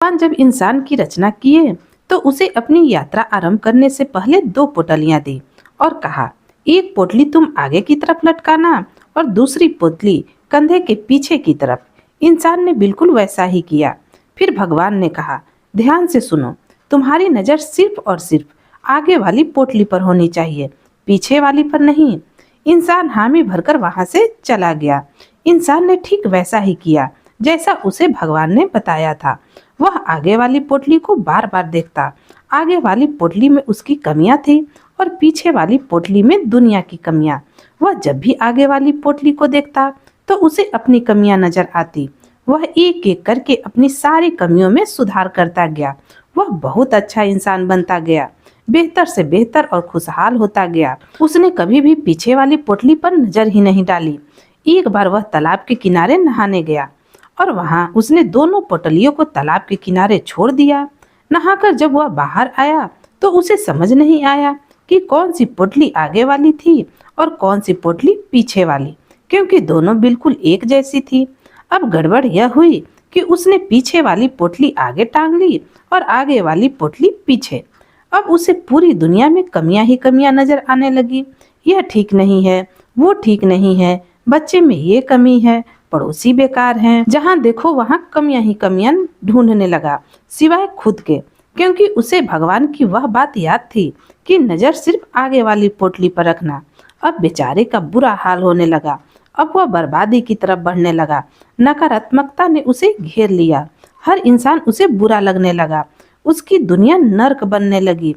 भगवान जब इंसान की रचना किए तो उसे अपनी यात्रा आरंभ करने से पहले दो पोटलियां दी और कहा, एक पोटली तुम आगे की तरफ लटकाना और दूसरी पोटली कंधे के पीछे की तरफ। इंसान ने बिल्कुल वैसा ही किया। फिर भगवान ने कहा, ध्यान से सुनो, तुम्हारी नजर सिर्फ और सिर्फ आगे वाली पोटली पर होनी चाहिए, पीछे वाली पर नहीं। इंसान हामी भरकर वहां से चला गया। इंसान ने ठीक वैसा ही किया जैसा उसे भगवान ने बताया था। वह आगे वाली पोटली को बार बार देखता। आगे वाली पोटली में उसकी कमियां थी और पीछे वाली पोटली में दुनिया की कमियां। वह जब भी आगे वाली पोटली को देखता तो उसे अपनी कमियां नजर आती। वह एक एक करके अपनी सारी कमियों में सुधार करता गया। वह बहुत अच्छा इंसान बनता गया, बेहतर से बेहतर और खुशहाल होता गया। उसने कभी भी पीछे वाली पोटली पर नजर ही नहीं डाली। एक बार वह तालाब के किनारे नहाने गया और वहां उसने दोनों पोटलियों को तालाब के किनारे छोड़ दिया। नहाकर जब वह बाहर आया तो उसे समझ नहीं आया कि कौन सी पोटली आगे वाली थी और कौन सी पोटली पीछे वाली, क्योंकि दोनों बिल्कुल एक जैसी थी। अब गड़बड़ यह हुई कि उसने पीछे वाली पोटली आगे टांग ली और आगे वाली पोटली पीछे। अब उसे पूरी दुनिया में कमियां ही कमियां नजर आने लगी। यह ठीक नहीं है, वो ठीक नहीं है, बच्चे में ये कमी है, पड़ोसी बेकार हैं। जहां देखो वहां कमियां ही कमियां ढूंढने लगा, सिवाय खुद के, क्योंकि उसे भगवान की वह बात याद थी कि नजर सिर्फ आगे वाली पोटली पर रखना। अब बेचारे का बुरा हाल होने लगा। अब वह बर्बादी की तरफ बढ़ने लगा। नकारात्मकता ने उसे घेर लिया। हर इंसान उसे बुरा लगने लगा। उसकी दुनिया नर्क बनने लगी।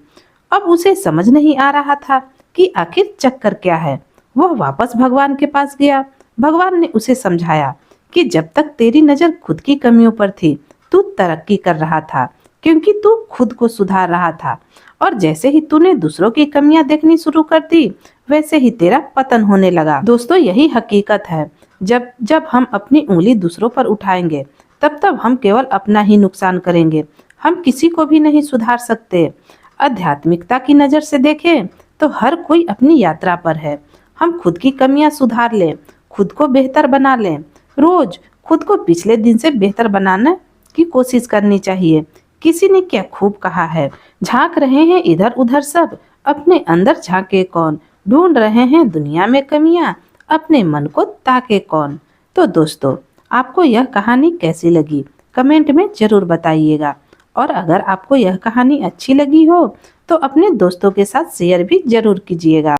अब उसे समझ नहीं आ रहा था कि आखिर चक्कर क्या है। वह वापस भगवान के पास गया। भगवान ने उसे समझाया कि जब तक तेरी नजर खुद की कमियों पर थी, तू तरक्की कर रहा था, क्योंकि तू खुद को सुधार रहा था। और जैसे ही तूने दूसरों की कमियां देखनी शुरू कर दी, वैसे ही तेरा पतन होने लगा। दोस्तों, यही हकीकत है। जब जब हम अपनी उंगली दूसरों पर उठाएंगे, तब हम केवल अपना ही नुकसान करेंगे। हम किसी को भी नहीं सुधार सकते। आध्यात्मिकता की नजर से देखें तो हर कोई अपनी यात्रा पर है। हम खुद की कमियां सुधार लें, खुद को बेहतर बना लें। रोज खुद को पिछले दिन से बेहतर बनाने की कोशिश करनी चाहिए। किसी ने क्या खूब कहा है, झांक रहे हैं इधर उधर सब, अपने अंदर झांके कौन, ढूंढ रहे हैं दुनिया में कमियां, अपने मन को ताके कौन। तो दोस्तों, आपको यह कहानी कैसी लगी कमेंट में जरूर बताइएगा। और अगर आपको यह कहानी अच्छी लगी हो तो अपने दोस्तों के साथ शेयर भी जरूर कीजिएगा।